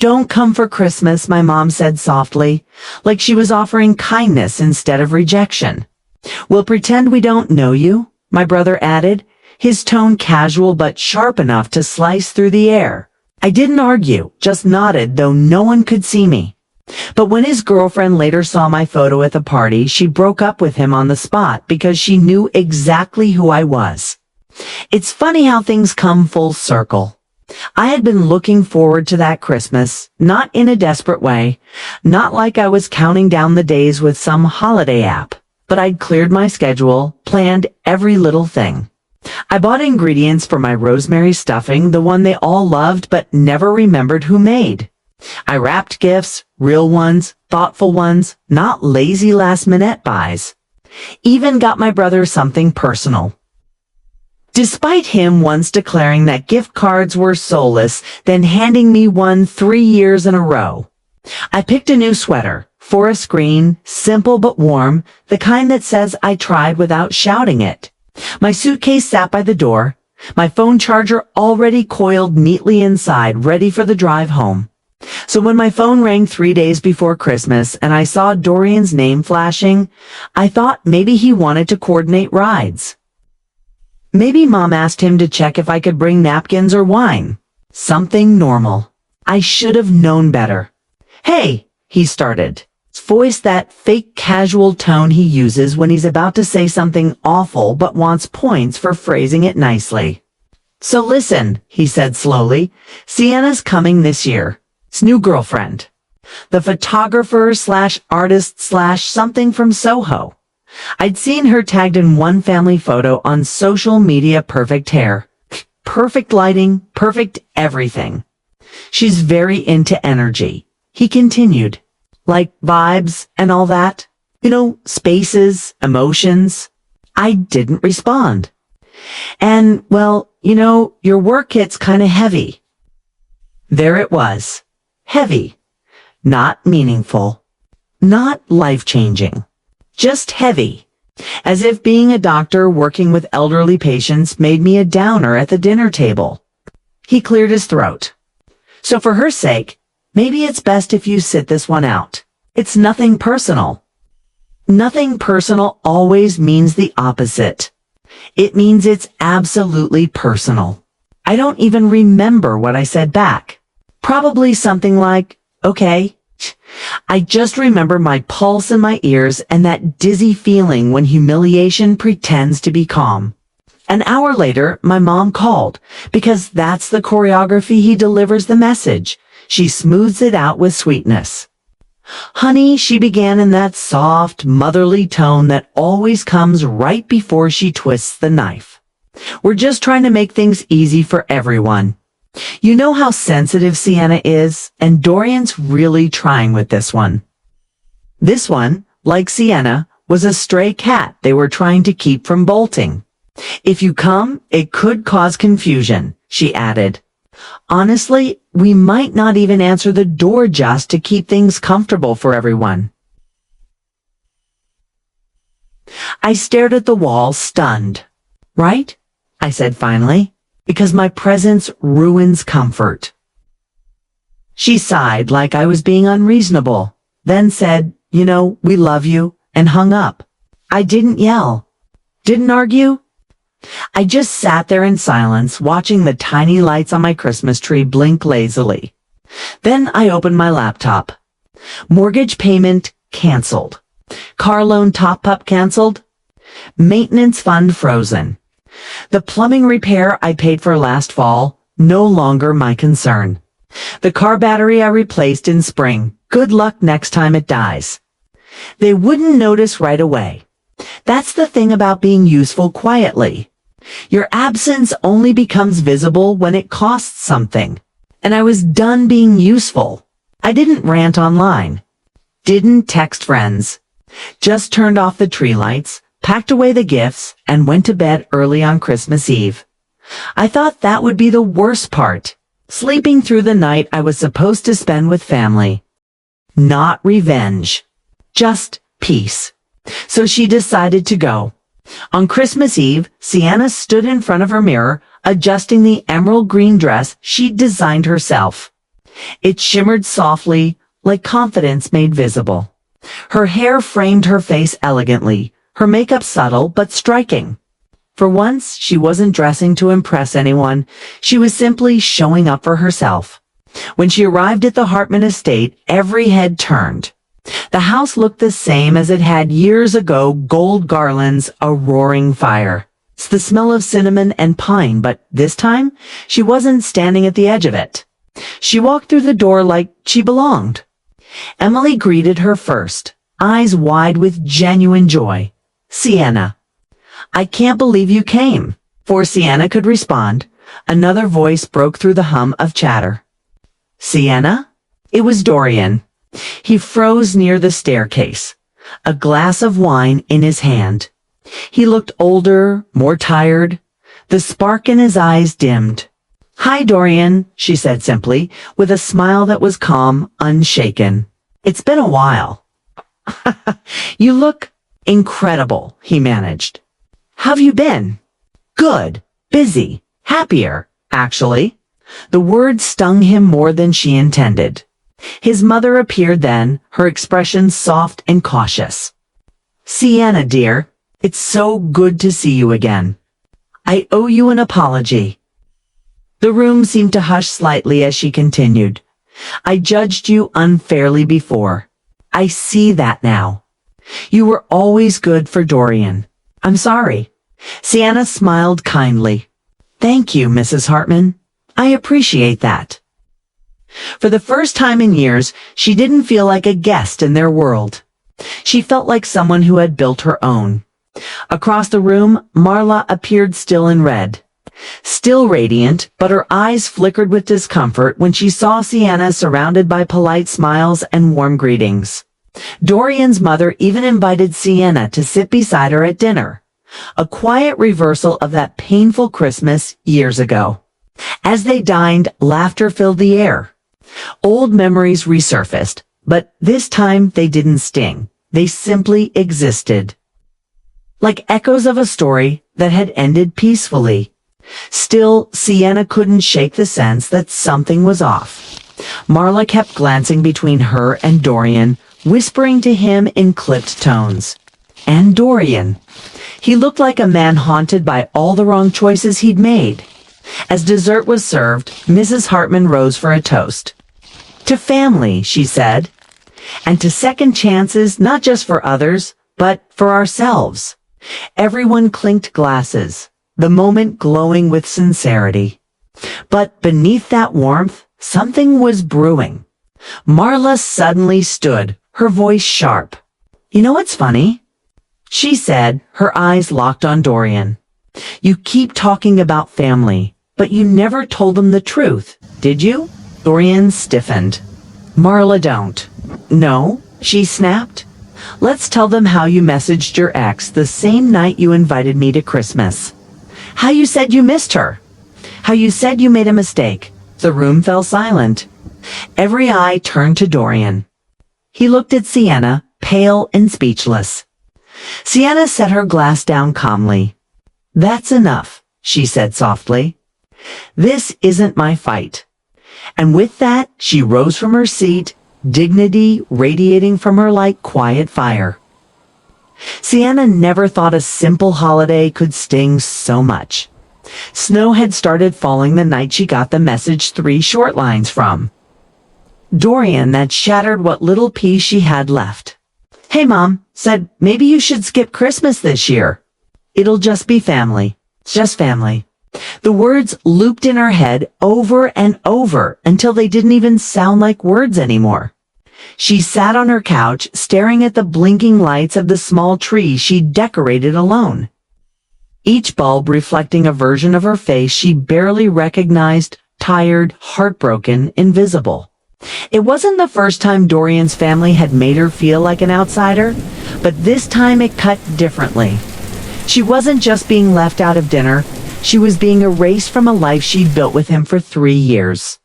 "Don't come for Christmas," my mom said softly, like she was offering kindness instead of rejection. "We'll pretend we don't know you," my brother added, his tone casual but sharp enough to slice through the air. I didn't argue, just nodded, though no one could see me. But when his girlfriend later saw my photo at the party, she broke up with him on the spot because she knew exactly who I was. It's funny how things come full circle. I had been looking forward to that Christmas, not in a desperate way, not like I was counting down the days with some holiday app, but I'd cleared my schedule, planned every little thing. I bought ingredients for my rosemary stuffing, the one they all loved but never remembered who made. I wrapped gifts, real ones, thoughtful ones, not lazy last-minute buys. Even got my brother something personal. Despite him once declaring that gift cards were soulless, then handing me one 3 years in a row. I picked a new sweater, forest green, simple but warm, the kind that says I tried without shouting it. My suitcase sat by the door, my phone charger already coiled neatly inside, ready for the drive home. So when my phone rang 3 days before Christmas and I saw Dorian's name flashing, I thought maybe he wanted to coordinate rides. Maybe Mom asked him to check if I could bring napkins or wine. Something normal. I should have known better. "Hey," he started, his voice that fake casual tone he uses when he's about to say something awful but wants points for phrasing it nicely. "So listen," he said slowly, "Sienna's coming this year. His new girlfriend. The photographer/artist/something from Soho. I'd seen her tagged in one family photo on social media. Perfect hair, perfect lighting, perfect everything. She's very into energy," he continued. "Like vibes and all that. You know, spaces, emotions." I didn't respond. "And, well, your work gets kinda heavy." There it was. Heavy. Not meaningful. Not life-changing. Just heavy. As if being a doctor working with elderly patients made me a downer at the dinner table. He cleared his throat. "So for her sake, maybe it's best if you sit this one out. It's nothing personal." Nothing personal always means the opposite. It means it's absolutely personal. I don't even remember what I said back. Probably something like, "Okay." I just remember my pulse in my ears and that dizzy feeling when humiliation pretends to be calm. An hour later, my mom called, because that's the choreography. He delivers the message. She smooths it out with sweetness. "Honey," she began in that soft, motherly tone that always comes right before she twists the knife. "We're just trying to make things easy for everyone. You know how sensitive Sienna is, and Dorian's really trying with this one." This one, like Sienna, was a stray cat they were trying to keep from bolting. "If you come, it could cause confusion," she added. "Honestly, we might not even answer the door just to keep things comfortable for everyone." I stared at the wall, stunned. "Right?" I said finally. "Because my presence ruins comfort." She sighed like I was being unreasonable, then said, "We love you," and hung up. I didn't yell. Didn't argue. I just sat there in silence, watching the tiny lights on my Christmas tree blink lazily. Then I opened my laptop. Mortgage payment canceled. Car loan top-up canceled. Maintenance fund frozen. The plumbing repair I paid for last fall, no longer my concern. The car battery I replaced in spring, good luck next time it dies. They wouldn't notice right away. That's the thing about being useful quietly. Your absence only becomes visible when it costs something. And I was done being useful. I didn't rant online. Didn't text friends. Just turned off the tree lights, packed away the gifts, and went to bed early on Christmas Eve. I thought that would be the worst part, sleeping through the night I was supposed to spend with family. Not revenge. Just peace. So she decided to go. On Christmas Eve, Sienna stood in front of her mirror, adjusting the emerald green dress she'd designed herself. It shimmered softly, like confidence made visible. Her hair framed her face elegantly, her makeup subtle but striking. For once, she wasn't dressing to impress anyone, she was simply showing up for herself. When she arrived at the Hartman estate, every head turned. The house looked the same as it had years ago, gold garlands, a roaring fire. It's the smell of cinnamon and pine, but this time, she wasn't standing at the edge of it. She walked through the door like she belonged. Emily greeted her first, eyes wide with genuine joy. "Sienna." "I can't believe you came." Before Sienna could respond, another voice broke through the hum of chatter. "Sienna?" It was Dorian. He froze near the staircase, a glass of wine in his hand. He looked older, more tired. The spark in his eyes dimmed. "Hi, Dorian," she said simply, with a smile that was calm, unshaken. "It's been a while." "You look incredible," he managed. "How've you been?" "Good, busy, happier, actually." The words stung him more than she intended. His mother appeared then, her expression soft and cautious. "Sienna, dear, it's so good to see you again. I owe you an apology." The room seemed to hush slightly as she continued. "I judged you unfairly before. I see that now. You were always good for Dorian. I'm sorry." Sienna smiled kindly. "Thank you, Mrs. Hartman. I appreciate that." For the first time in years, she didn't feel like a guest in their world. She felt like someone who had built her own. Across the room, Marla appeared still in red. Still radiant, but her eyes flickered with discomfort when she saw Sienna surrounded by polite smiles and warm greetings. Dorian's mother even invited Sienna to sit beside her at dinner. A quiet reversal of that painful Christmas years ago. As they dined, laughter filled the air. Old memories resurfaced, but this time they didn't sting. They simply existed. Like echoes of a story that had ended peacefully. Still, Sienna couldn't shake the sense that something was off. Marla kept glancing between her and Dorian, whispering to him in clipped tones. And Dorian. He looked like a man haunted by all the wrong choices he'd made. As dessert was served, Mrs. Hartman rose for a toast. "To family," she said. "And to second chances, not just for others, but for ourselves." Everyone clinked glasses, the moment glowing with sincerity. But beneath that warmth, something was brewing. Marla suddenly stood, her voice sharp. "You know what's funny?" she said, her eyes locked on Dorian. "You keep talking about family, but you never told them the truth, did you?" Dorian stiffened. "Marla, don't." "No," she snapped. "Let's tell them how you messaged your ex the same night you invited me to Christmas. How you said you missed her. How you said you made a mistake." The room fell silent. Every eye turned to Dorian. He looked at Sienna, pale and speechless. Sienna set her glass down calmly. "That's enough," she said softly. "This isn't my fight." And with that, she rose from her seat, dignity radiating from her like quiet fire. Sienna never thought a simple holiday could sting so much. Snow had started falling the night she got the message 3 short lines from Dorian that shattered what little peace she had left. "Hey, Mom," said, "maybe you should skip Christmas this year. It'll just be family. Just family." The words looped in her head over and over until they didn't even sound like words anymore. She sat on her couch, staring at the blinking lights of the small tree she'd decorated alone. Each bulb reflecting a version of her face she barely recognized, tired, heartbroken, invisible. It wasn't the first time Dorian's family had made her feel like an outsider, but this time it cut differently. She wasn't just being left out of dinner, she was being erased from a life she'd built with him for 3 years.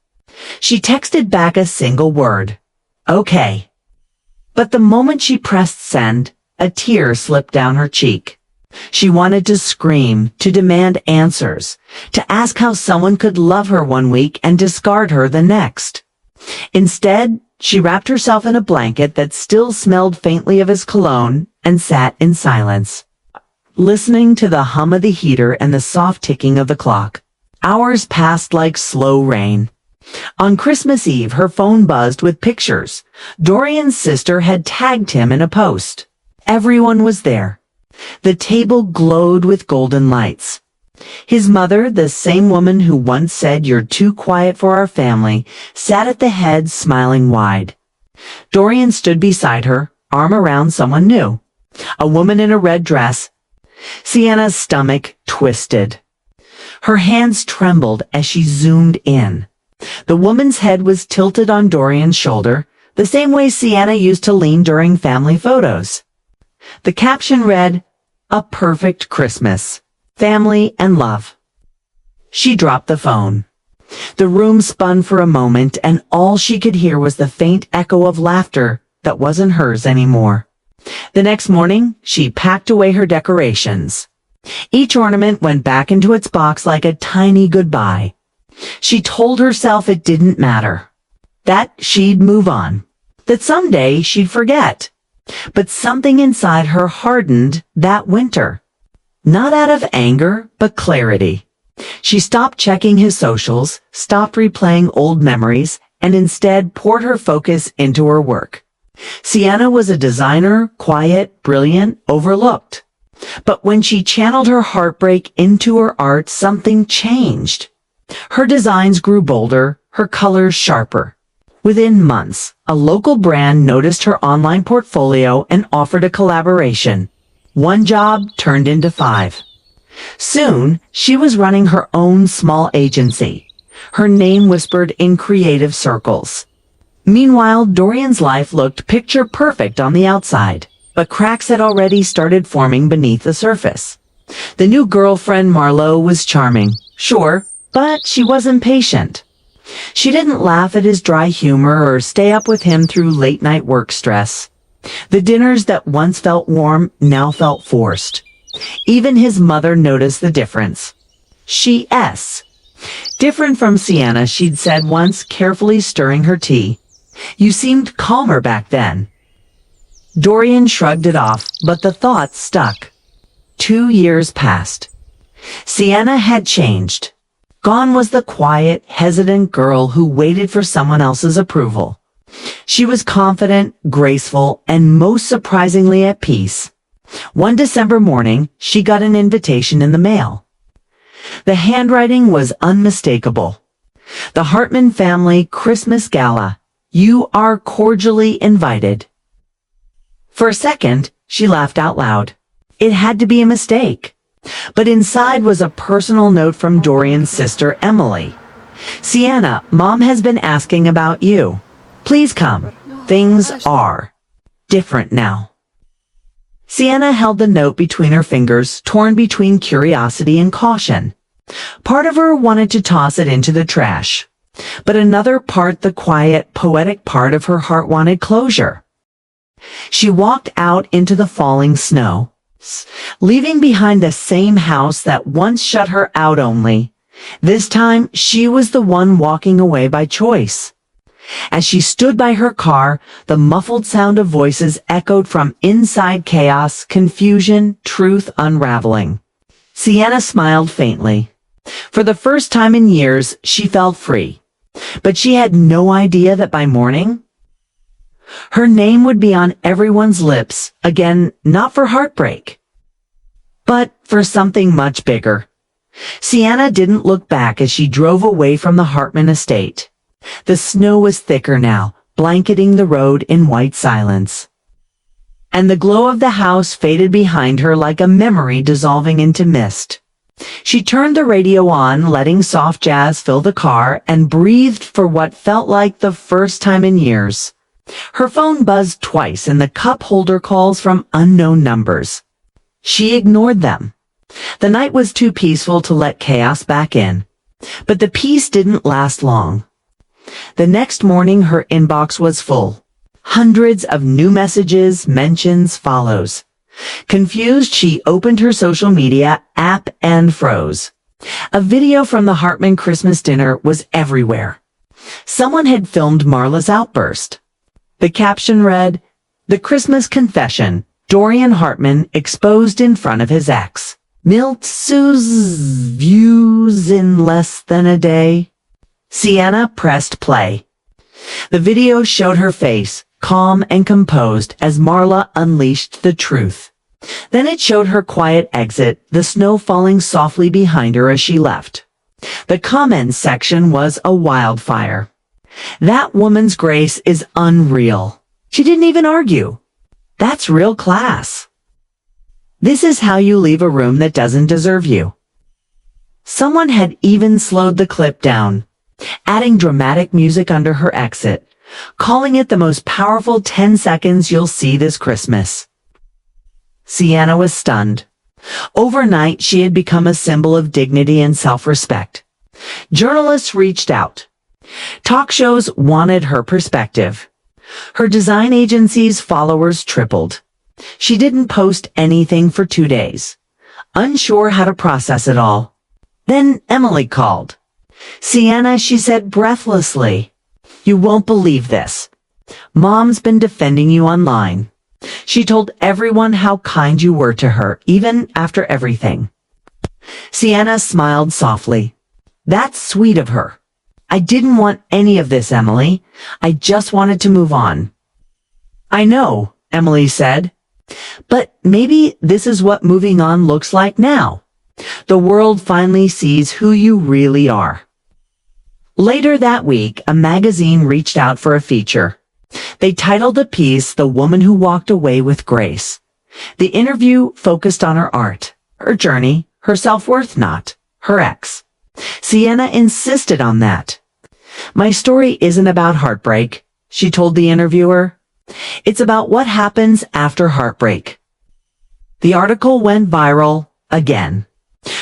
She texted back a single word. "Okay." But the moment she pressed send, a tear slipped down her cheek. She wanted to scream, to demand answers, to ask how someone could love her one week and discard her the next. Instead, she wrapped herself in a blanket that still smelled faintly of his cologne and sat in silence, listening to the hum of the heater and the soft ticking of the clock. Hours passed like slow rain. On Christmas Eve, her phone buzzed with pictures. Dorian's sister had tagged him in a post. Everyone was there. The table glowed with golden lights. His mother, the same woman who once said, "You're too quiet for our family," sat at the head, smiling wide. Dorian stood beside her, arm around someone new. A woman in a red dress. Sienna's stomach twisted. Her hands trembled as she zoomed in. The woman's head was tilted on Dorian's shoulder, the same way Sienna used to lean during family photos. The caption read, "A perfect Christmas. Family and love." She dropped the phone. The room spun for a moment, and all she could hear was the faint echo of laughter that wasn't hers anymore. The next morning, she packed away her decorations. Each ornament went back into its box like a tiny goodbye. She told herself it didn't matter, that she'd move on, that someday she'd forget. But something inside her hardened that winter. Not out of anger, but clarity. She stopped checking his socials, stopped replaying old memories, and instead poured her focus into her work. Sienna was a designer, quiet, brilliant, overlooked. But when she channeled her heartbreak into her art, something changed. Her designs grew bolder, her colors sharper. Within months, a local brand noticed her online portfolio and offered a collaboration. One job turned into 5. Soon, she was running her own small agency. Her name whispered in creative circles. Meanwhile, Dorian's life looked picture perfect on the outside, but cracks had already started forming beneath the surface. The new girlfriend, Marlowe, was charming, sure, but she was impatient. She didn't laugh at his dry humor or stay up with him through late-night work stress. The dinners that once felt warm now felt forced. Even his mother noticed the difference. Different from Sienna, she'd said once, carefully stirring her tea. "You seemed calmer back then." Dorian shrugged it off, but the thought stuck. 2 years passed. Sienna had changed. Gone was the quiet, hesitant girl who waited for someone else's approval. She was confident, graceful, and most surprisingly at peace. One December morning, she got an invitation in the mail. The handwriting was unmistakable. "The Hartman Family Christmas Gala. You are cordially invited." For a second, she laughed out loud. It had to be a mistake. But inside was a personal note from Dorian's sister, Emily. "Sienna, Mom has been asking about you. Please come. Things are different now." Sienna held the note between her fingers, torn between curiosity and caution. Part of her wanted to toss it into the trash, but another part, the quiet, poetic part of her heart, wanted closure. She walked out into the falling snow, leaving behind the same house that once shut her out, only this time she was the one walking away by choice. As she stood by her car, the muffled sound of voices echoed from inside, chaos, confusion, truth unraveling. Sienna smiled faintly. For the first time in years, she felt free. But she had no idea that by morning, her name would be on everyone's lips, again, not for heartbreak, but for something much bigger. Sienna didn't look back as she drove away from the Hartman estate. The snow was thicker now, blanketing the road in white silence. And the glow of the house faded behind her like a memory dissolving into mist. She turned the radio on, letting soft jazz fill the car, and breathed for what felt like the first time in years. Her phone buzzed twice, and the cup holder calls from unknown numbers. She ignored them. The night was too peaceful to let chaos back in. But the peace didn't last long. The next morning, her inbox was full. Hundreds of new messages, mentions, follows. Confused, she opened her social media app and froze. A video from the Hartman Christmas dinner was everywhere. Someone had filmed Marla's outburst. The caption read, "The Christmas Confession, Dorian Hartman exposed in front of his ex. Miltsu's views in less than a day." Sienna pressed play. The video showed her face, calm and composed, as Marla unleashed the truth. Then it showed her quiet exit, the snow falling softly behind her as she left. The comments section was a wildfire. "That woman's grace is unreal. She didn't even argue. That's real class. This is how you leave a room that doesn't deserve you." Someone had even slowed the clip down, adding dramatic music under her exit, calling it the most powerful 10 seconds you'll see this Christmas. Sienna was stunned. Overnight, she had become a symbol of dignity and self-respect. Journalists reached out. Talk shows wanted her perspective. Her design agency's followers tripled. She didn't post anything for 2 days, unsure how to process it all. Then Emily called. "Sienna," she said breathlessly, "you won't believe this. Mom's been defending you online. She told everyone how kind you were to her, even after everything." Sienna smiled softly. "That's sweet of her. I didn't want any of this, Emily. I just wanted to move on." "I know," Emily said. "But maybe this is what moving on looks like now. The world finally sees who you really are." Later that week, a magazine reached out for a feature. They titled the piece "The Woman Who Walked Away with Grace." The interview focused on her art, her journey, her self-worth, not her ex. Sienna insisted on that. "My story isn't about heartbreak," she told the interviewer. "It's about what happens after heartbreak." The article went viral again.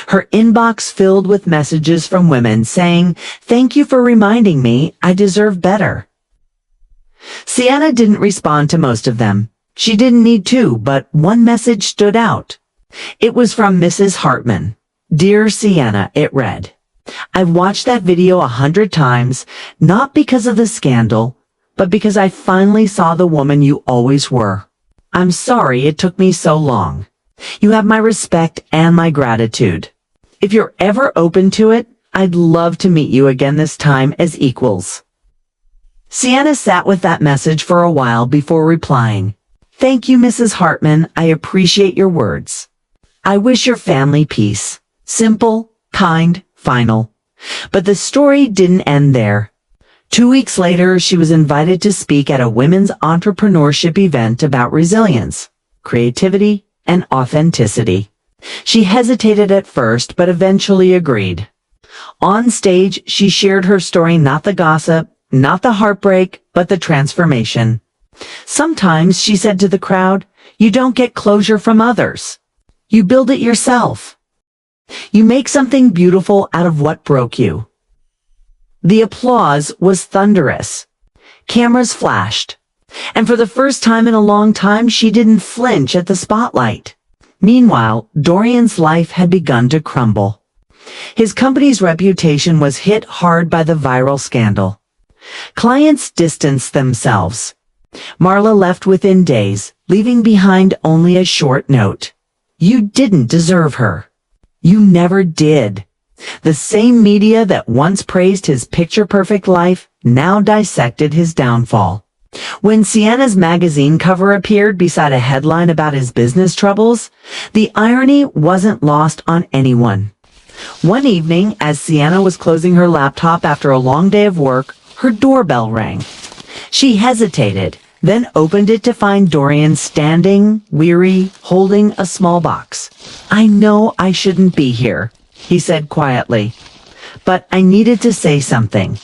Her inbox filled with messages from women saying, "Thank you for reminding me, I deserve better." Sienna didn't respond to most of them. She didn't need to, but one message stood out. It was from Mrs. Hartman. "Dear Sienna," it read, "I've watched that video 100 times, not because of the scandal, but because I finally saw the woman you always were. I'm sorry it took me so long. You have my respect and my gratitude. If you're ever open to it, I'd love to meet you again, this time as equals." Sienna sat with that message for a while before replying. "Thank you, Mrs. Hartman. I appreciate your words. I wish your family peace. Simple, kind, final." But the story didn't end there. 2 weeks later, she was invited to speak at a women's entrepreneurship event about resilience, creativity, and authenticity. She hesitated at first, but eventually agreed. On stage, she shared her story, not the gossip, not the heartbreak, but the transformation. "Sometimes," she said to the crowd, "you don't get closure from others. You build it yourself. You make something beautiful out of what broke you." The applause was thunderous. Cameras flashed. And for the first time in a long time, she didn't flinch at the spotlight. Meanwhile, Dorian's life had begun to crumble. His company's reputation was hit hard by the viral scandal. Clients distanced themselves. Marla left within days, leaving behind only a short note. "You didn't deserve her. You never did." The same media that once praised his picture-perfect life now dissected his downfall. When Sienna's magazine cover appeared beside a headline about his business troubles, the irony wasn't lost on anyone. One evening, as Sienna was closing her laptop after a long day of work, her doorbell rang. She hesitated, then opened it to find Dorian standing, weary, holding a small box. "I know I shouldn't be here," he said quietly, "but I needed to say something."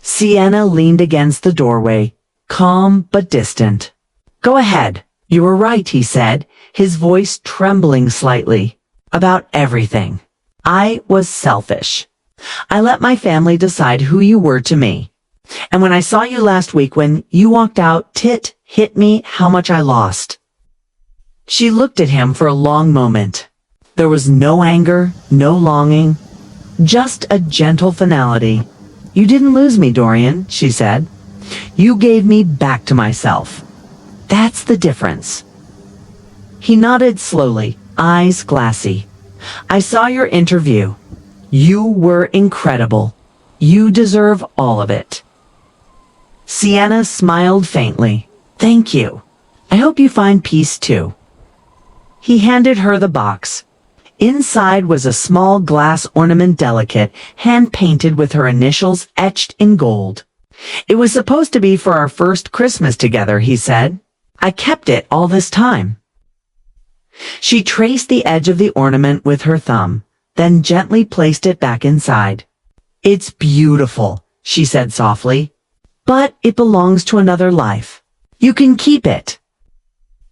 Sienna leaned against the doorway, calm but distant. "Go ahead. You were right," he said, his voice trembling slightly. "About everything. I was selfish. I let my family decide who you were to me. And when I saw you last week, when you walked out, it hit me how much I lost." She looked at him for a long moment. There was no anger, no longing, just a gentle finality. You didn't lose me, Dorian, she said. You gave me back to myself. That's the difference. He nodded slowly, eyes glassy. I saw your interview. You were incredible. You deserve all of it. Sienna smiled faintly. Thank you. I hope you find peace too. He handed her the box. Inside was a small glass ornament, delicate, hand-painted with her initials etched in gold. It was supposed to be for our first Christmas together, he said. I kept it all this time. She traced the edge of the ornament with her thumb, then gently placed it back inside. It's beautiful, she said softly, but it belongs to another life. You can keep it.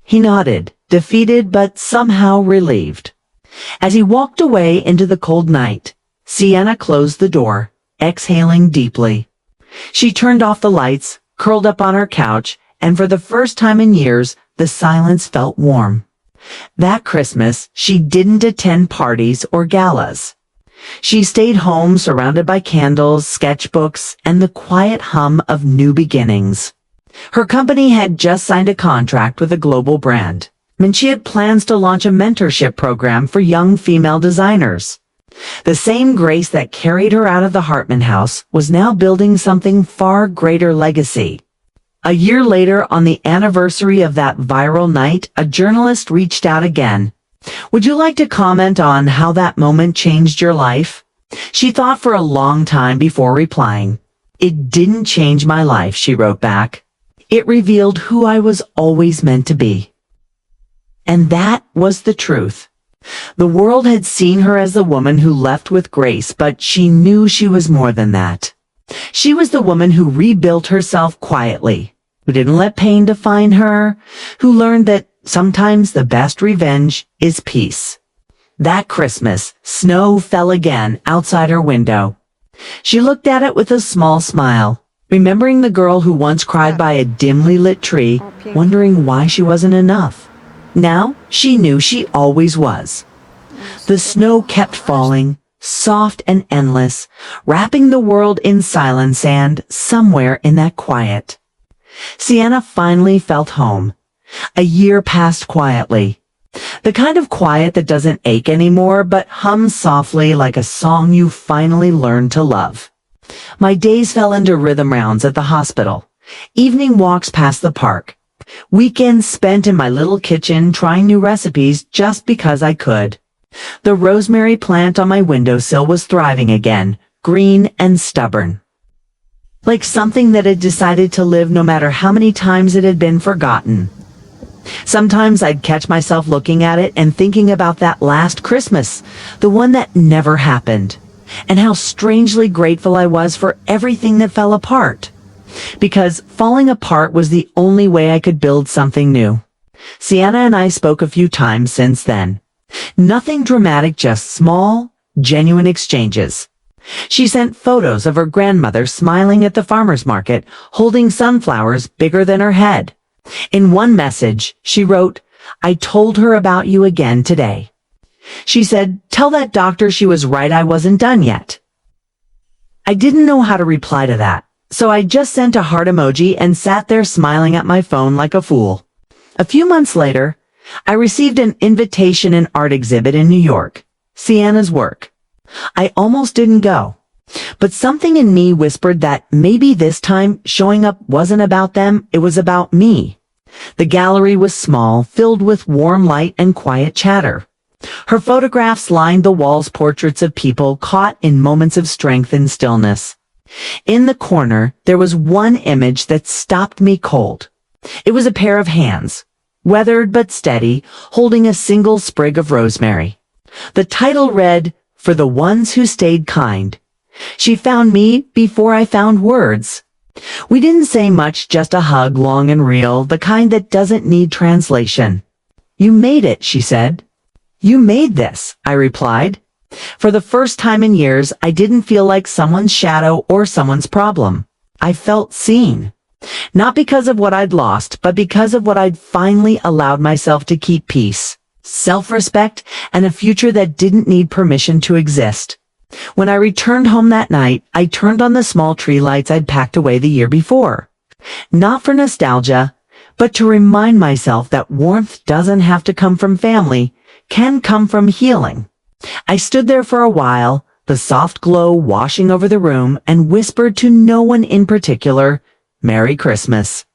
He nodded, defeated but somehow relieved. As he walked away into the cold night, Sienna closed the door, exhaling deeply. She turned off the lights, curled up on her couch, and for the first time in years, the silence felt warm. That Christmas, she didn't attend parties or galas. She stayed home surrounded by candles, sketchbooks, and the quiet hum of new beginnings. Her company had just signed a contract with a global brand, and she had plans to launch a mentorship program for young female designers. The same grace that carried her out of the Hartman house was now building something far greater legacy. A year later, on the anniversary of that viral night, a journalist reached out again. Would you like to comment on how that moment changed your life? She thought for a long time before replying. It didn't change my life, she wrote back. It revealed who I was always meant to be. And that was the truth. The world had seen her as the woman who left with grace, but she knew she was more than that. She was the woman who rebuilt herself quietly, who didn't let pain define her, who learned that sometimes the best revenge is peace. That Christmas, snow fell again outside her window. She looked at it with a small smile, remembering the girl who once cried by a dimly lit tree, wondering why she wasn't enough. Now she knew she always was. The snow kept falling, soft and endless, wrapping the world in silence, and somewhere in that quiet, Sienna finally felt home. A year passed quietly. The kind of quiet that doesn't ache anymore, but hums softly like a song you finally learned to love. My days fell into rhythm rounds at the hospital, evening walks past the park, weekends spent in my little kitchen trying new recipes just because I could. The rosemary plant on my windowsill was thriving again, green and stubborn. Like something that had decided to live no matter how many times it had been forgotten. Sometimes I'd catch myself looking at it and thinking about that last Christmas, the one that never happened, and how strangely grateful I was for everything that fell apart. Because falling apart was the only way I could build something new. Sienna and I spoke a few times since then. Nothing dramatic, just small, genuine exchanges. She sent photos of her grandmother smiling at the farmer's market, holding sunflowers bigger than her head. In one message, she wrote, I told her about you again today. She said, tell that doctor she was right, I wasn't done yet. I didn't know how to reply to that, so I just sent a heart emoji and sat there smiling at my phone like a fool. A few months later, I received an invitation an art exhibit in New York, Sienna's work. I almost didn't go, but something in me whispered that maybe this time showing up wasn't about them, it was about me. The gallery was small, filled with warm light and quiet chatter. Her photographs lined the walls, portraits of people caught in moments of strength and stillness. In the corner, there was one image that stopped me cold. It was a pair of hands, weathered but steady, holding a single sprig of rosemary. The title read, For the Ones Who Stayed Kind. She found me before I found words. We didn't say much, just a hug, long and real, the kind that doesn't need translation. You made it, she said. You made this, I replied. For the first time in years, I didn't feel like someone's shadow or someone's problem. I felt seen. Not because of what I'd lost, but because of what I'd finally allowed myself to keep: peace, self-respect, and a future that didn't need permission to exist. When I returned home that night, I turned on the small tree lights I'd packed away the year before. Not for nostalgia, but to remind myself that warmth doesn't have to come from family, can come from healing. I stood there for a while, the soft glow washing over the room, and whispered to no one in particular, "Merry Christmas."